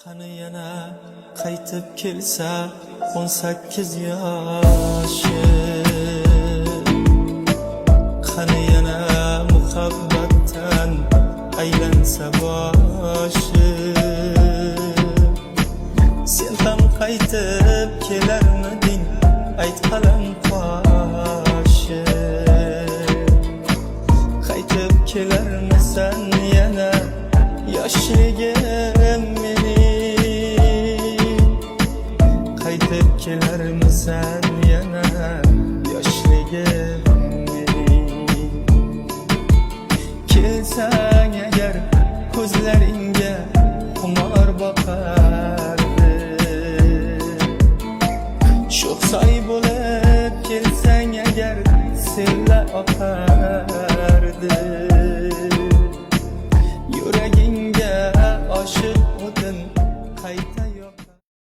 Qani yana qaytib kelsa 18 yoshim, qani yana muhabbatdan aylansa boshim. Sen ham qaytib kelarmiding, ayt qalam qoshim. Qaytib kelarmisan yana yoshligim mening, qaytib kelarmisan yana yoshligim mening. Kelsang agar ko'zlaringga xumor boqardim, sho'xsoy bo'lib kelsang agar sellar oqardi. Yuragingga oshiq o'tin qayta